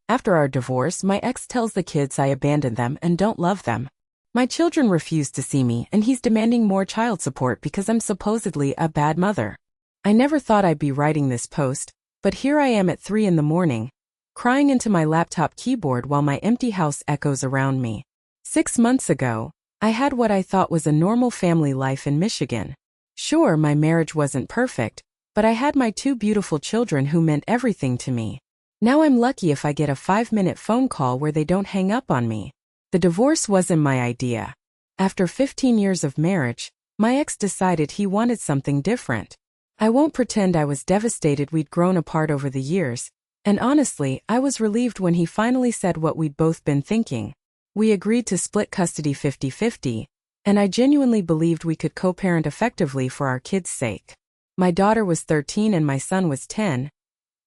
After our divorce, my ex tells the kids I abandoned them and don't love them. My children refuse to see me and he's demanding more child support because I'm supposedly a bad mother. I never thought I'd be writing this post, but here I am at 3 in the morning, crying into my laptop keyboard while my empty house echoes around me. 6 months ago, I had what I thought was a normal family life in Michigan. Sure, my marriage wasn't perfect, but I had my 2 beautiful children who meant everything to me. Now I'm lucky if I get a 5-minute phone call where they don't hang up on me. The divorce wasn't my idea. After 15 years of marriage, my ex decided he wanted something different. I won't pretend I was devastated we'd grown apart over the years, and honestly, I was relieved when he finally said what we'd both been thinking. We agreed to split custody 50-50, and I genuinely believed we could co-parent effectively for our kids' sake. My daughter was 13 and my son was 10,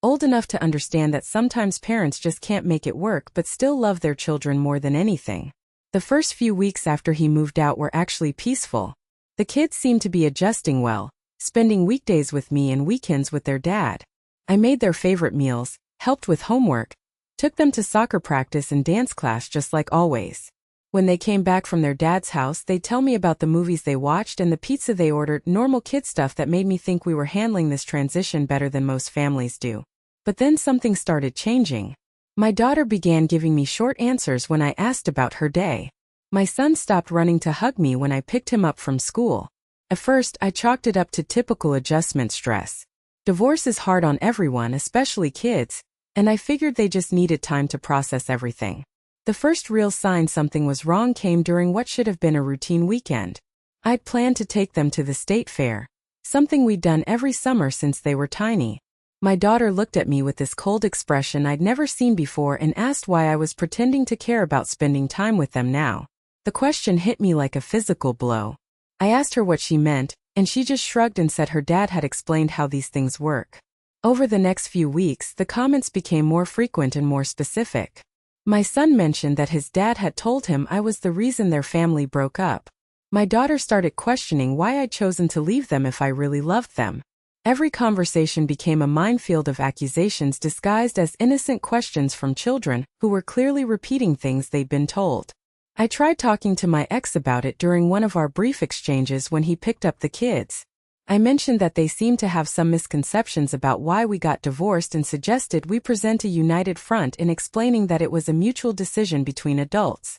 old enough to understand that sometimes parents just can't make it work but still love their children more than anything. The first few weeks after he moved out were actually peaceful. The kids seemed to be adjusting well, spending weekdays with me and weekends with their dad. I made their favorite meals, helped with homework, took them to soccer practice and dance class just like always. When they came back from their dad's house, they'd tell me about the movies they watched and the pizza they ordered, normal kid stuff that made me think we were handling this transition better than most families do. But then something started changing. My daughter began giving me short answers when I asked about her day. My son stopped running to hug me when I picked him up from school. At first, I chalked it up to typical adjustment stress. Divorce is hard on everyone, especially kids, and I figured they just needed time to process everything. The first real sign something was wrong came during what should have been a routine weekend. I'd planned to take them to the state fair, something we'd done every summer since they were tiny. My daughter looked at me with this cold expression I'd never seen before and asked why I was pretending to care about spending time with them now. The question hit me like a physical blow. I asked her what she meant, and she just shrugged and said her dad had explained how these things work. Over the next few weeks, the comments became more frequent and more specific. My son mentioned that his dad had told him I was the reason their family broke up. My daughter started questioning why I'd chosen to leave them if I really loved them. Every conversation became a minefield of accusations disguised as innocent questions from children who were clearly repeating things they'd been told. I tried talking to my ex about it during one of our brief exchanges when he picked up the kids. I mentioned that they seemed to have some misconceptions about why we got divorced and suggested we present a united front in explaining that it was a mutual decision between adults.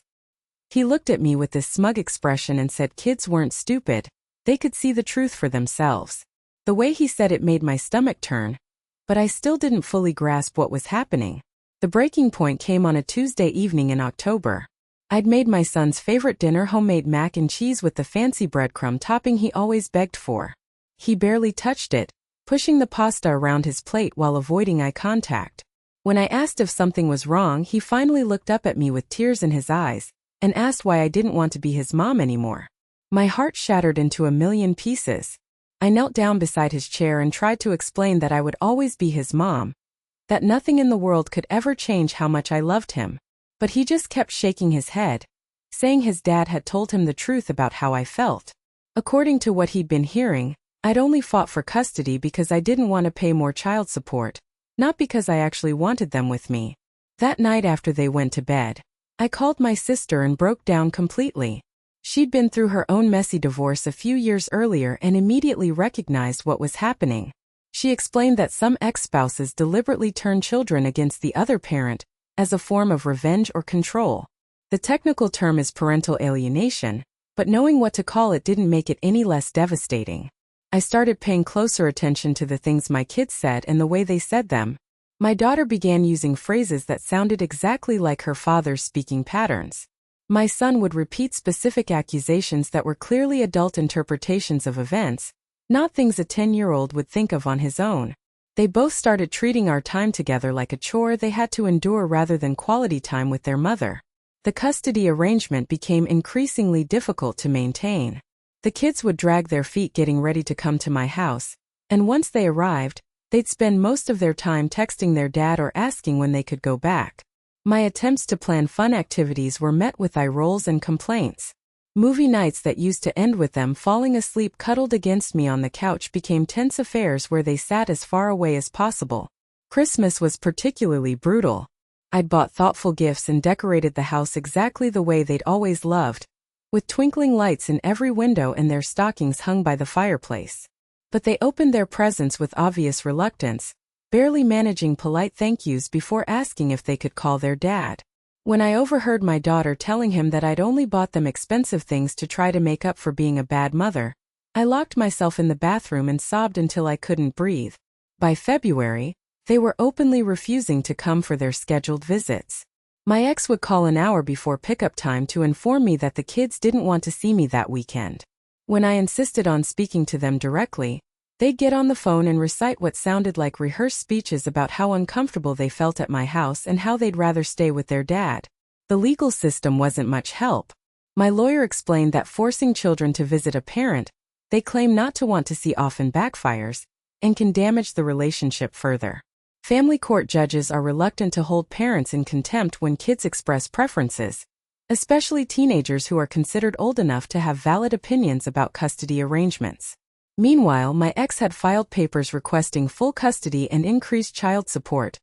He looked at me with this smug expression and said kids weren't stupid, they could see the truth for themselves. The way he said it made my stomach turn, but I still didn't fully grasp what was happening. The breaking point came on a Tuesday evening in October. I'd made my son's favorite dinner, homemade mac and cheese with the fancy breadcrumb topping he always begged for. He barely touched it, pushing the pasta around his plate while avoiding eye contact. When I asked if something was wrong, he finally looked up at me with tears in his eyes and asked why I didn't want to be his mom anymore. My heart shattered into a million pieces. I knelt down beside his chair and tried to explain that I would always be his mom, that nothing in the world could ever change how much I loved him. But he just kept shaking his head, saying his dad had told him the truth about how I felt. According to what he'd been hearing, I'd only fought for custody because I didn't want to pay more child support, not because I actually wanted them with me. That night after they went to bed, I called my sister and broke down completely. She'd been through her own messy divorce a few years earlier and immediately recognized what was happening. She explained that some ex-spouses deliberately turn children against the other parent as a form of revenge or control. The technical term is parental alienation, but knowing what to call it didn't make it any less devastating. I started paying closer attention to the things my kids said and the way they said them. My daughter began using phrases that sounded exactly like her father's speaking patterns. My son would repeat specific accusations that were clearly adult interpretations of events, not things a 10-year-old would think of on his own. They both started treating our time together like a chore they had to endure rather than quality time with their mother. The custody arrangement became increasingly difficult to maintain. The kids would drag their feet getting ready to come to my house, and once they arrived, they'd spend most of their time texting their dad or asking when they could go back. My attempts to plan fun activities were met with eye rolls and complaints. Movie nights that used to end with them falling asleep cuddled against me on the couch became tense affairs where they sat as far away as possible. Christmas was particularly brutal. I'd bought thoughtful gifts and decorated the house exactly the way they'd always loved, with twinkling lights in every window and their stockings hung by the fireplace. But they opened their presents with obvious reluctance, barely managing polite thank yous before asking if they could call their dad. When I overheard my daughter telling him that I'd only bought them expensive things to try to make up for being a bad mother, I locked myself in the bathroom and sobbed until I couldn't breathe. By February, they were openly refusing to come for their scheduled visits. My ex would call an hour before pickup time to inform me that the kids didn't want to see me that weekend. When I insisted on speaking to them directly, they'd get on the phone and recite what sounded like rehearsed speeches about how uncomfortable they felt at my house and how they'd rather stay with their dad. The legal system wasn't much help. My lawyer explained that forcing children to visit a parent they claim not to want to see often backfires and can damage the relationship further. Family court judges are reluctant to hold parents in contempt when kids express preferences, especially teenagers who are considered old enough to have valid opinions about custody arrangements. Meanwhile, my ex had filed papers requesting full custody and increased child support,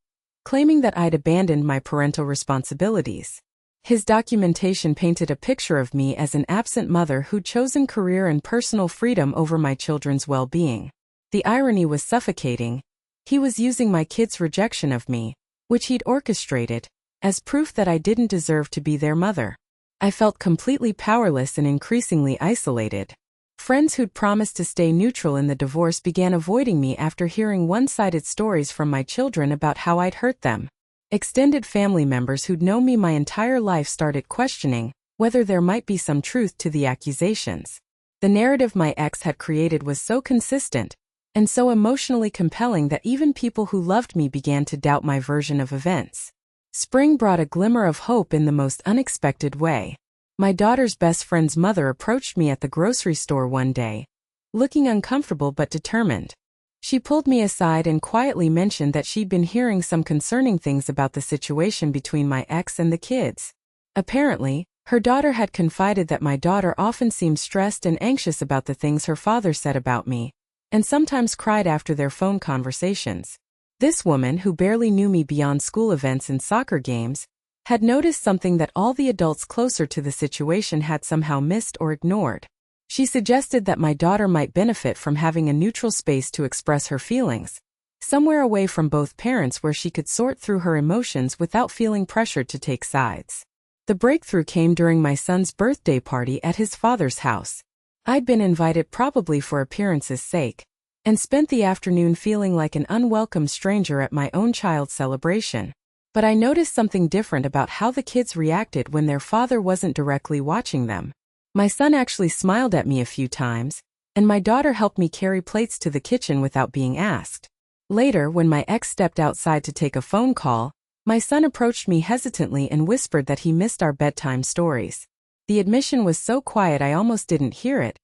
claiming that I'd abandoned my parental responsibilities. His documentation painted a picture of me as an absent mother who'd chosen career and personal freedom over my children's well-being. The irony was suffocating. He was using my kids' rejection of me, which he'd orchestrated, as proof that I didn't deserve to be their mother. I felt completely powerless and increasingly isolated. Friends who'd promised to stay neutral in the divorce began avoiding me after hearing one-sided stories from my children about how I'd hurt them. Extended family members who'd known me my entire life started questioning whether there might be some truth to the accusations. The narrative my ex had created was so consistent and so emotionally compelling that even people who loved me began to doubt my version of events. Spring brought a glimmer of hope in the most unexpected way. My daughter's best friend's mother approached me at the grocery store one day, looking uncomfortable but determined. She pulled me aside and quietly mentioned that she'd been hearing some concerning things about the situation between my ex and the kids. Apparently, her daughter had confided that my daughter often seemed stressed and anxious about the things her father said about me, and sometimes cried after their phone conversations. This woman, who barely knew me beyond school events and soccer games, had noticed something that all the adults closer to the situation had somehow missed or ignored. She suggested that my daughter might benefit from having a neutral space to express her feelings, somewhere away from both parents where she could sort through her emotions without feeling pressured to take sides. The breakthrough came during my son's birthday party at his father's house. I'd been invited probably for appearance's sake, and spent the afternoon feeling like an unwelcome stranger at my own child's celebration. But I noticed something different about how the kids reacted when their father wasn't directly watching them. My son actually smiled at me a few times, and my daughter helped me carry plates to the kitchen without being asked. Later, when my ex stepped outside to take a phone call, my son approached me hesitantly and whispered that he missed our bedtime stories. The admission was so quiet I almost didn't hear it,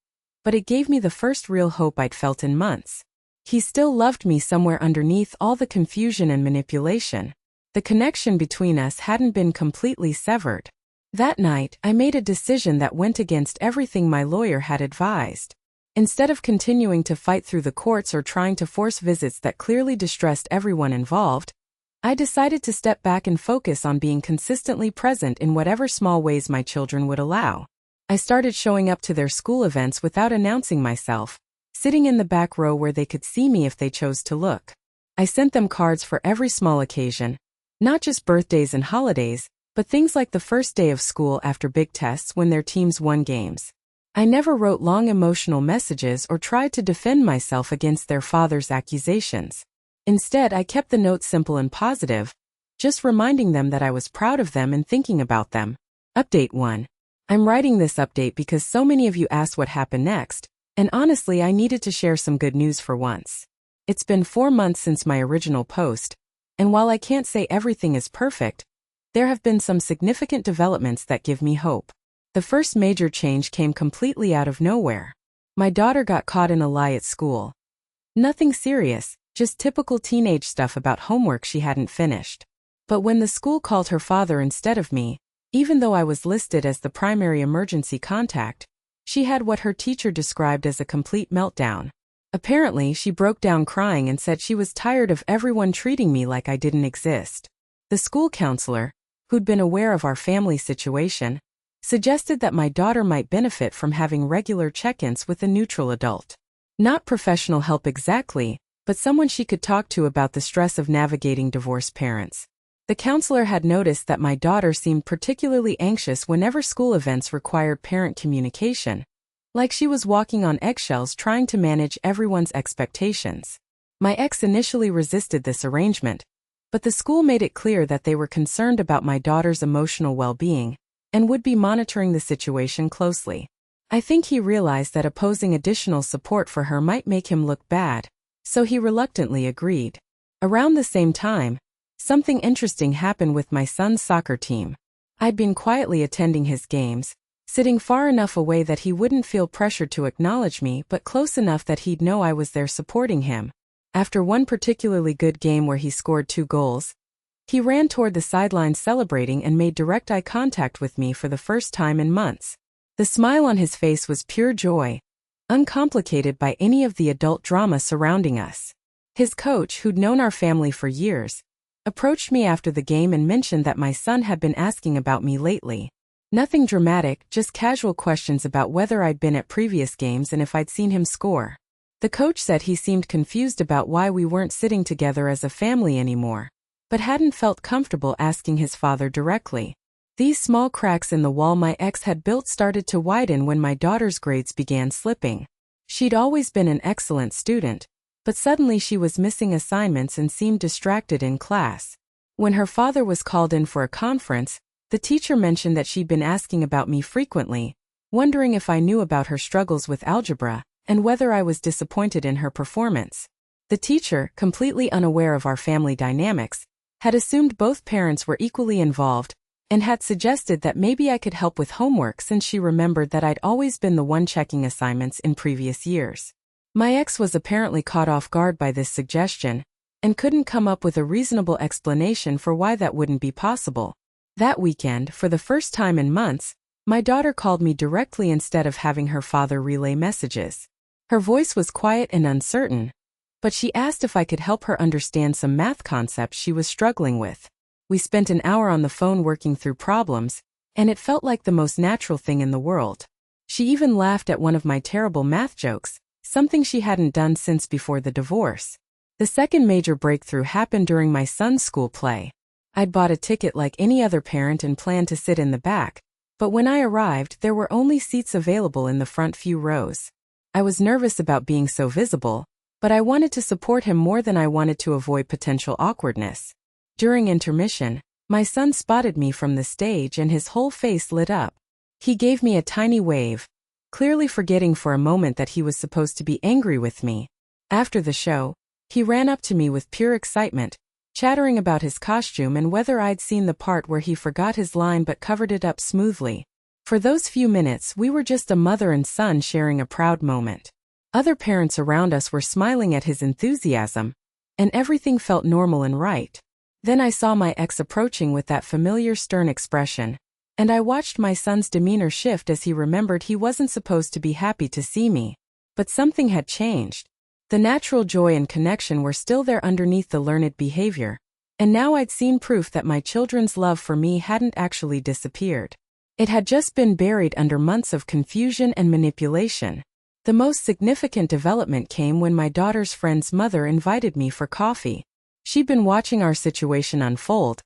but it gave me the first real hope I'd felt in months. He still loved me somewhere underneath all the confusion and manipulation. The connection between us hadn't been completely severed. That night, I made a decision that went against everything my lawyer had advised. Instead of continuing to fight through the courts or trying to force visits that clearly distressed everyone involved, I decided to step back and focus on being consistently present in whatever small ways my children would allow. I started showing up to their school events without announcing myself, sitting in the back row where they could see me if they chose to look. I sent them cards for every small occasion, not just birthdays and holidays, but things like the first day of school after big tests when their teams won games. I never wrote long emotional messages or tried to defend myself against their father's accusations. Instead, I kept the note simple and positive, just reminding them that I was proud of them and thinking about them. Update 1. I'm writing this update because so many of you asked what happened next, and honestly I needed to share some good news for once. It's been 4 months since my original post, and while I can't say everything is perfect, there have been some significant developments that give me hope. The first major change came completely out of nowhere. My daughter got caught in a lie at school. Nothing serious, just typical teenage stuff about homework she hadn't finished. But when the school called her father instead of me, even though I was listed as the primary emergency contact, she had what her teacher described as a complete meltdown. Apparently, she broke down crying and said she was tired of everyone treating me like I didn't exist. The school counselor, who'd been aware of our family situation, suggested that my daughter might benefit from having regular check-ins with a neutral adult. Not professional help exactly, but someone she could talk to about the stress of navigating divorced parents. The counselor had noticed that my daughter seemed particularly anxious whenever school events required parent communication, like she was walking on eggshells trying to manage everyone's expectations. My ex initially resisted this arrangement, but the school made it clear that they were concerned about my daughter's emotional well-being and would be monitoring the situation closely. I think he realized that opposing additional support for her might make him look bad, so he reluctantly agreed. Around the same time, something interesting happened with my son's soccer team. I'd been quietly attending his games, sitting far enough away that he wouldn't feel pressured to acknowledge me but close enough that he'd know I was there supporting him. After one particularly good game where he scored 2 goals, he ran toward the sidelines celebrating and made direct eye contact with me for the first time in months. The smile on his face was pure joy, uncomplicated by any of the adult drama surrounding us. His coach, who'd known our family for years, approached me after the game and mentioned that my son had been asking about me lately. Nothing dramatic, just casual questions about whether I'd been at previous games and if I'd seen him score. The coach said he seemed confused about why we weren't sitting together as a family anymore, but hadn't felt comfortable asking his father directly. These small cracks in the wall my ex had built started to widen when my daughter's grades began slipping. She'd always been an excellent student, but suddenly she was missing assignments and seemed distracted in class. When her father was called in for a conference, the teacher mentioned that she'd been asking about me frequently, wondering if I knew about her struggles with algebra and whether I was disappointed in her performance. The teacher, completely unaware of our family dynamics, had assumed both parents were equally involved and had suggested that maybe I could help with homework since she remembered that I'd always been the one checking assignments in previous years. My ex was apparently caught off guard by this suggestion and couldn't come up with a reasonable explanation for why that wouldn't be possible. That weekend, for the first time in months, my daughter called me directly instead of having her father relay messages. Her voice was quiet and uncertain, but she asked if I could help her understand some math concepts she was struggling with. We spent an hour on the phone working through problems, and it felt like the most natural thing in the world. She even laughed at one of my terrible math jokes, something she hadn't done since before the divorce. The second major breakthrough happened during my son's school play. I'd bought a ticket like any other parent and planned to sit in the back, but when I arrived there were only seats available in the front few rows. I was nervous about being so visible, but I wanted to support him more than I wanted to avoid potential awkwardness. During intermission, my son spotted me from the stage and his whole face lit up. He gave me a tiny wave, clearly forgetting for a moment that he was supposed to be angry with me. After the show, he ran up to me with pure excitement, chattering about his costume and whether I'd seen the part where he forgot his line but covered it up smoothly. For those few minutes, we were just a mother and son sharing a proud moment. Other parents around us were smiling at his enthusiasm, and everything felt normal and right. Then I saw my ex approaching with that familiar stern expression, and I watched my son's demeanor shift as he remembered he wasn't supposed to be happy to see me. But something had changed. The natural joy and connection were still there underneath the learned behavior, and now I'd seen proof that my children's love for me hadn't actually disappeared. It had just been buried under months of confusion and manipulation. The most significant development came when my daughter's friend's mother invited me for coffee. She'd been watching our situation unfold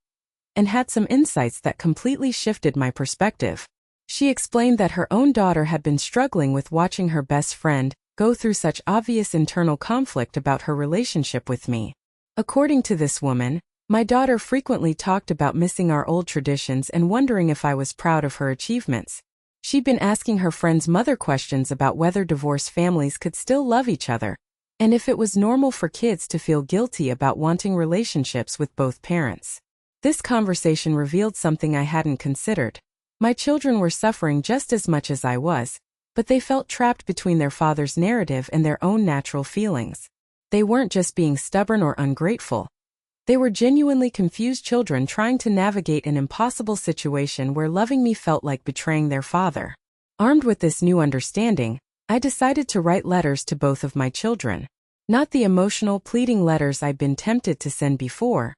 and had some insights that completely shifted my perspective. She explained that her own daughter had been struggling with watching her best friend go through such obvious internal conflict about her relationship with me. According to this woman, my daughter frequently talked about missing our old traditions and wondering if I was proud of her achievements. She'd been asking her friend's mother questions about whether divorced families could still love each other, and if it was normal for kids to feel guilty about wanting relationships with both parents. This conversation revealed something I hadn't considered. My children were suffering just as much as I was, but they felt trapped between their father's narrative and their own natural feelings. They weren't just being stubborn or ungrateful. They were genuinely confused children trying to navigate an impossible situation where loving me felt like betraying their father. Armed with this new understanding, I decided to write letters to both of my children. Not the emotional, pleading letters I'd been tempted to send before,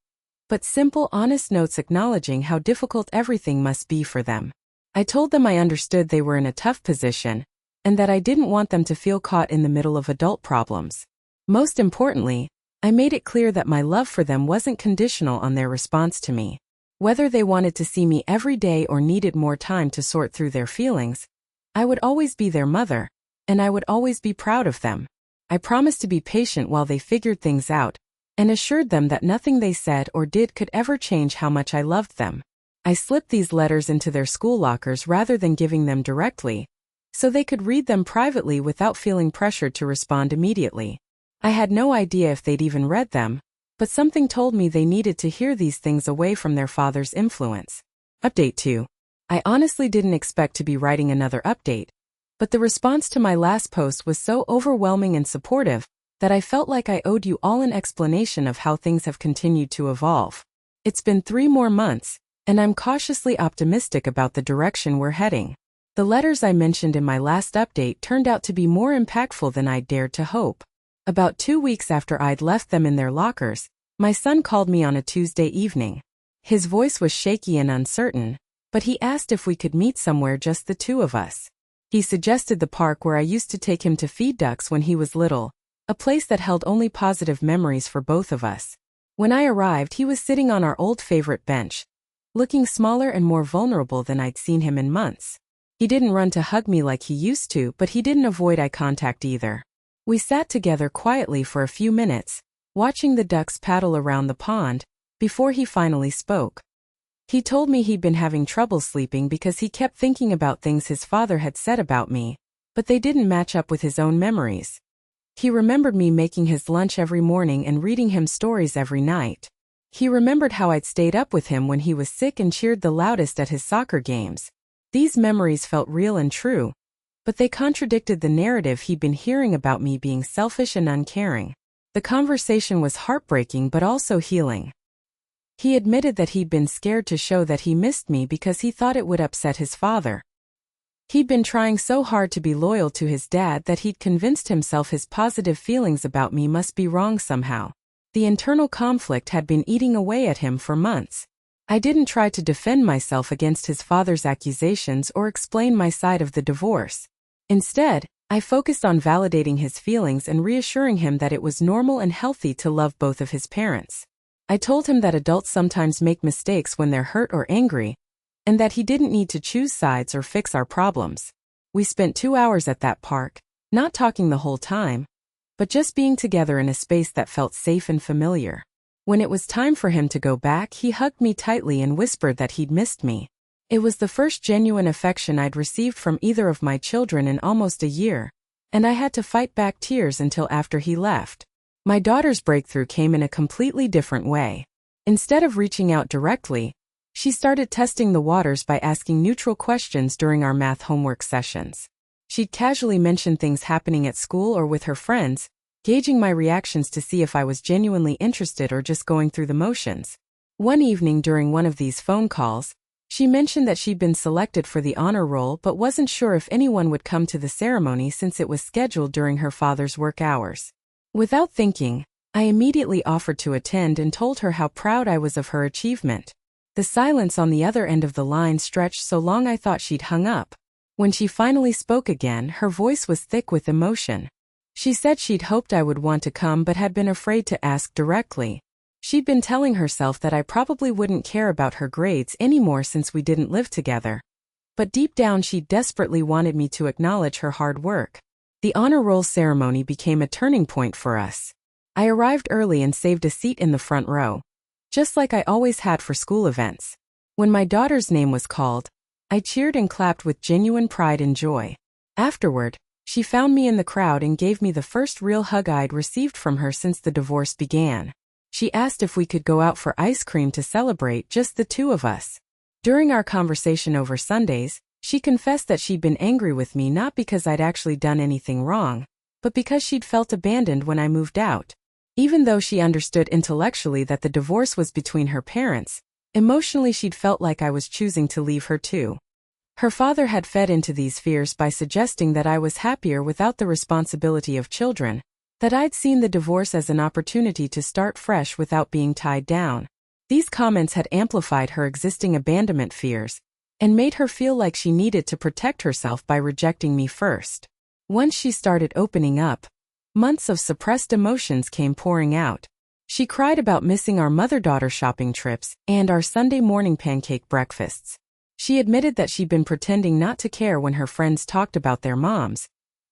but simple, honest notes acknowledging how difficult everything must be for them. I told them I understood they were in a tough position, and that I didn't want them to feel caught in the middle of adult problems. Most importantly, I made it clear that my love for them wasn't conditional on their response to me. Whether they wanted to see me every day or needed more time to sort through their feelings, I would always be their mother, and I would always be proud of them. I promised to be patient while they figured things out, and assured them that nothing they said or did could ever change how much I loved them. I slipped these letters into their school lockers rather than giving them directly, so they could read them privately without feeling pressured to respond immediately. I had no idea if they'd even read them, but something told me they needed to hear these things away from their father's influence. Update 2. I honestly didn't expect to be writing another update, but the response to my last post was so overwhelming and supportive that I felt like I owed you all an explanation of how things have continued to evolve. It's been 3 more months, and I'm cautiously optimistic about the direction we're heading. The letters I mentioned in my last update turned out to be more impactful than I'd dared to hope. About 2 weeks after I'd left them in their lockers, my son called me on a Tuesday evening. His voice was shaky and uncertain, but he asked if we could meet somewhere just the two of us. He suggested the park where I used to take him to feed ducks when he was little, a place that held only positive memories for both of us. When I arrived, he was sitting on our old favorite bench, looking smaller and more vulnerable than I'd seen him in months. He didn't run to hug me like he used to, but he didn't avoid eye contact either. We sat together quietly for a few minutes, watching the ducks paddle around the pond, before he finally spoke. He told me he'd been having trouble sleeping because he kept thinking about things his father had said about me, but they didn't match up with his own memories. He remembered me making his lunch every morning and reading him stories every night. He remembered how I'd stayed up with him when he was sick and cheered the loudest at his soccer games. These memories felt real and true, but they contradicted the narrative he'd been hearing about me being selfish and uncaring. The conversation was heartbreaking but also healing. He admitted that he'd been scared to show that he missed me because he thought it would upset his father. He'd been trying so hard to be loyal to his dad that he'd convinced himself his positive feelings about me must be wrong somehow. The internal conflict had been eating away at him for months. I didn't try to defend myself against his father's accusations or explain my side of the divorce. Instead, I focused on validating his feelings and reassuring him that it was normal and healthy to love both of his parents. I told him that adults sometimes make mistakes when they're hurt or angry, and that he didn't need to choose sides or fix our problems. We spent 2 hours at that park, not talking the whole time, but just being together in a space that felt safe and familiar. When it was time for him to go back, he hugged me tightly and whispered that he'd missed me. It was the first genuine affection I'd received from either of my children in almost a year, and I had to fight back tears until after he left. My daughter's breakthrough came in a completely different way. Instead of reaching out directly, she started testing the waters by asking neutral questions during our math homework sessions. She'd casually mention things happening at school or with her friends, gauging my reactions to see if I was genuinely interested or just going through the motions. One evening during one of these phone calls, she mentioned that she'd been selected for the honor roll but wasn't sure if anyone would come to the ceremony since it was scheduled during her father's work hours. Without thinking, I immediately offered to attend and told her how proud I was of her achievement. The silence on the other end of the line stretched so long I thought she'd hung up. When she finally spoke again, her voice was thick with emotion. She said she'd hoped I would want to come but had been afraid to ask directly. She'd been telling herself that I probably wouldn't care about her grades anymore since we didn't live together. But deep down she desperately wanted me to acknowledge her hard work. The honor roll ceremony became a turning point for us. I arrived early and saved a seat in the front row, just like I always had for school events. When my daughter's name was called, I cheered and clapped with genuine pride and joy. Afterward, she found me in the crowd and gave me the first real hug I'd received from her since the divorce began. She asked if we could go out for ice cream to celebrate, just the two of us. During our conversation over Sundays, she confessed that she'd been angry with me not because I'd actually done anything wrong, but because she'd felt abandoned when I moved out. Even though she understood intellectually that the divorce was between her parents, emotionally she'd felt like I was choosing to leave her too. Her father had fed into these fears by suggesting that I was happier without the responsibility of children, that I'd seen the divorce as an opportunity to start fresh without being tied down. These comments had amplified her existing abandonment fears and made her feel like she needed to protect herself by rejecting me first. Once she started opening up, months of suppressed emotions came pouring out. She cried about missing our mother-daughter shopping trips and our Sunday morning pancake breakfasts. She admitted that she'd been pretending not to care when her friends talked about their moms,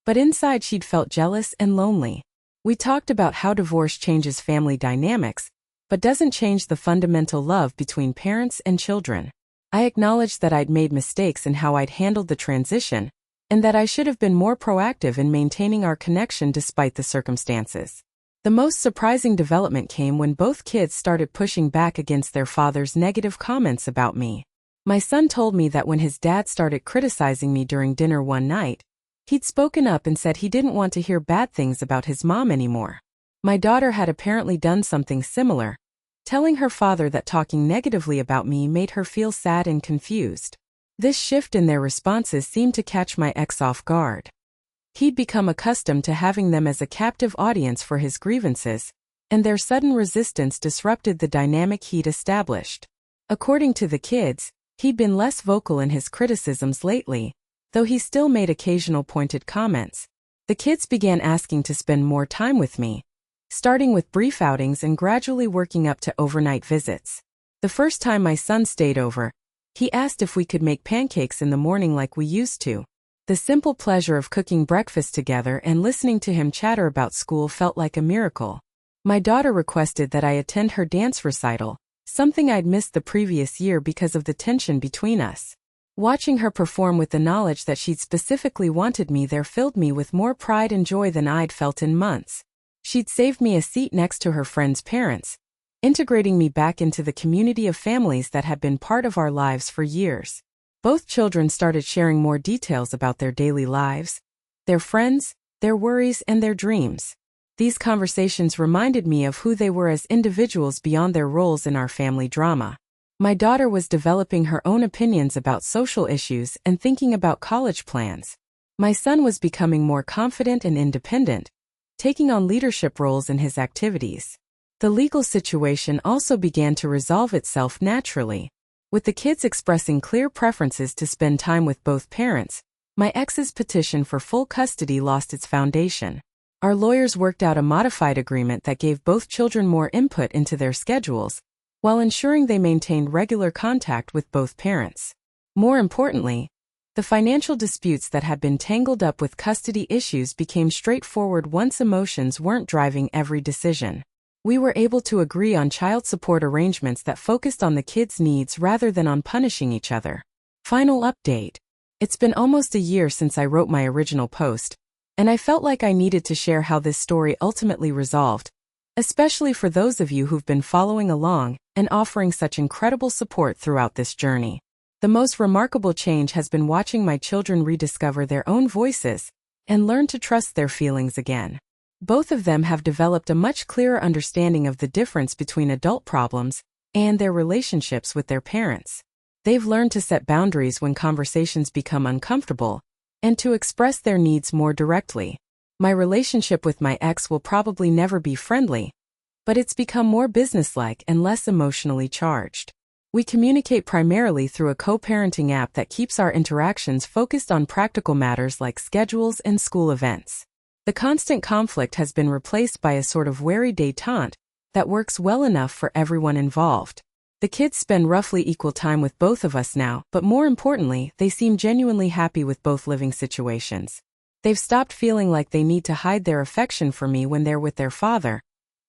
but inside she'd felt jealous and lonely. We talked about how divorce changes family dynamics, but doesn't change the fundamental love between parents and children. I acknowledged that I'd made mistakes in how I'd handled the transition, and that I should have been more proactive in maintaining our connection despite the circumstances. The most surprising development came when both kids started pushing back against their father's negative comments about me. My son told me that when his dad started criticizing me during dinner one night, he'd spoken up and said he didn't want to hear bad things about his mom anymore. My daughter had apparently done something similar, telling her father that talking negatively about me made her feel sad and confused. This shift in their responses seemed to catch my ex off guard. He'd become accustomed to having them as a captive audience for his grievances, and their sudden resistance disrupted the dynamic he'd established. According to the kids, he'd been less vocal in his criticisms lately, though he still made occasional pointed comments. The kids began asking to spend more time with me, starting with brief outings and gradually working up to overnight visits. The first time my son stayed over, he asked if we could make pancakes in the morning like we used to. The simple pleasure of cooking breakfast together and listening to him chatter about school felt like a miracle. My daughter requested that I attend her dance recital, something I'd missed the previous year because of the tension between us. Watching her perform with the knowledge that she'd specifically wanted me there filled me with more pride and joy than I'd felt in months. She'd saved me a seat next to her friend's parents, integrating me back into the community of families that had been part of our lives for years. Both children started sharing more details about their daily lives, their friends, their worries, and their dreams. These conversations reminded me of who they were as individuals beyond their roles in our family drama. My daughter was developing her own opinions about social issues and thinking about college plans. My son was becoming more confident and independent, taking on leadership roles in his activities. The legal situation also began to resolve itself naturally. With the kids expressing clear preferences to spend time with both parents, my ex's petition for full custody lost its foundation. Our lawyers worked out a modified agreement that gave both children more input into their schedules, while ensuring they maintained regular contact with both parents. More importantly, the financial disputes that had been tangled up with custody issues became straightforward once emotions weren't driving every decision. We were able to agree on child support arrangements that focused on the kids' needs rather than on punishing each other. Final update. It's been almost a year since I wrote my original post, and I felt like I needed to share how this story ultimately resolved, especially for those of you who've been following along and offering such incredible support throughout this journey. The most remarkable change has been watching my children rediscover their own voices and learn to trust their feelings again. Both of them have developed a much clearer understanding of the difference between adult problems and their relationships with their parents. They've learned to set boundaries when conversations become uncomfortable and to express their needs more directly. My relationship with my ex will probably never be friendly, but it's become more businesslike and less emotionally charged. We communicate primarily through a co-parenting app that keeps our interactions focused on practical matters like schedules and school events. The constant conflict has been replaced by a sort of wary détente that works well enough for everyone involved. The kids spend roughly equal time with both of us now, but more importantly, they seem genuinely happy with both living situations. They've stopped feeling like they need to hide their affection for me when they're with their father,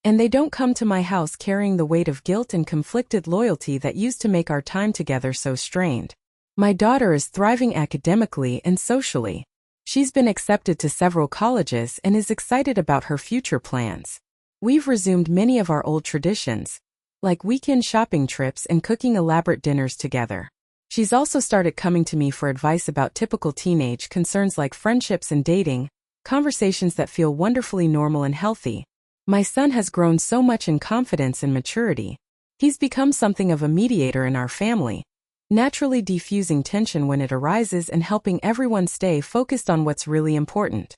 and they don't come to my house carrying the weight of guilt and conflicted loyalty that used to make our time together so strained. My daughter is thriving academically and socially. She's been accepted to several colleges and is excited about her future plans. We've resumed many of our old traditions, like weekend shopping trips and cooking elaborate dinners together. She's also started coming to me for advice about typical teenage concerns like friendships and dating, conversations that feel wonderfully normal and healthy. My son has grown so much in confidence and maturity. He's become something of a mediator in our family, naturally diffusing tension when it arises and helping everyone stay focused on what's really important.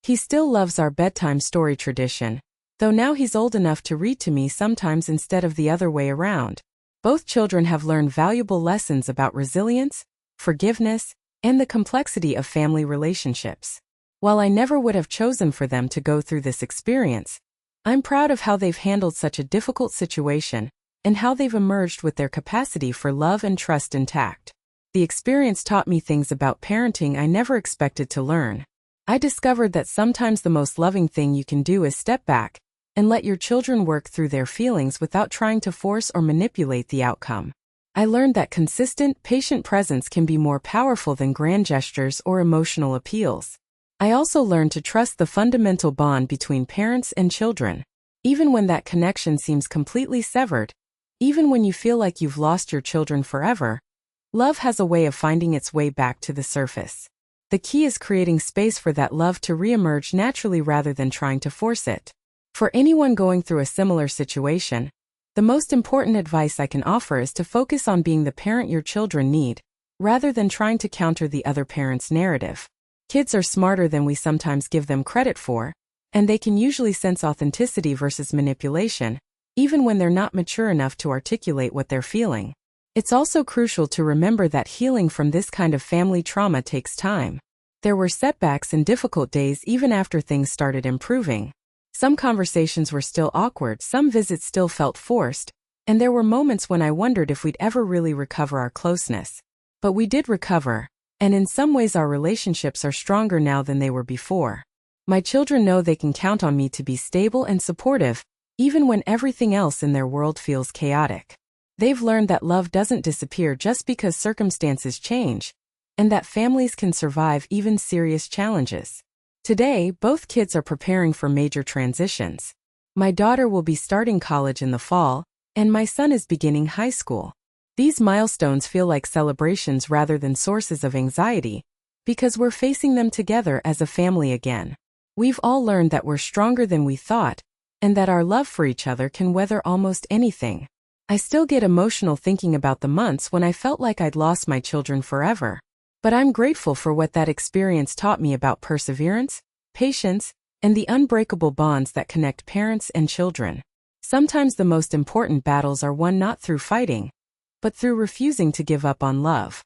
He still loves our bedtime story tradition, though now he's old enough to read to me sometimes instead of the other way around. Both children have learned valuable lessons about resilience, forgiveness, and the complexity of family relationships. While I never would have chosen for them to go through this experience, I'm proud of how they've handled such a difficult situation and how they've emerged with their capacity for love and trust intact. The experience taught me things about parenting I never expected to learn. I discovered that sometimes the most loving thing you can do is step back and let your children work through their feelings without trying to force or manipulate the outcome. I learned that consistent, patient presence can be more powerful than grand gestures or emotional appeals. I also learned to trust the fundamental bond between parents and children. Even when that connection seems completely severed, even when you feel like you've lost your children forever, love has a way of finding its way back to the surface. The key is creating space for that love to reemerge naturally rather than trying to force it. For anyone going through a similar situation, the most important advice I can offer is to focus on being the parent your children need, rather than trying to counter the other parent's narrative. Kids are smarter than we sometimes give them credit for, and they can usually sense authenticity versus manipulation, even when they're not mature enough to articulate what they're feeling. It's also crucial to remember that healing from this kind of family trauma takes time. There were setbacks and difficult days even after things started improving. Some conversations were still awkward, some visits still felt forced, and there were moments when I wondered if we'd ever really recover our closeness. But we did recover, and in some ways our relationships are stronger now than they were before. My children know they can count on me to be stable and supportive, even when everything else in their world feels chaotic. They've learned that love doesn't disappear just because circumstances change, and that families can survive even serious challenges. Today, both kids are preparing for major transitions. My daughter will be starting college in the fall, and my son is beginning high school. These milestones feel like celebrations rather than sources of anxiety, because we're facing them together as a family again. We've all learned that we're stronger than we thought, and that our love for each other can weather almost anything. I still get emotional thinking about the months when I felt like I'd lost my children forever. But I'm grateful for what that experience taught me about perseverance, patience, and the unbreakable bonds that connect parents and children. Sometimes the most important battles are won not through fighting, but through refusing to give up on love.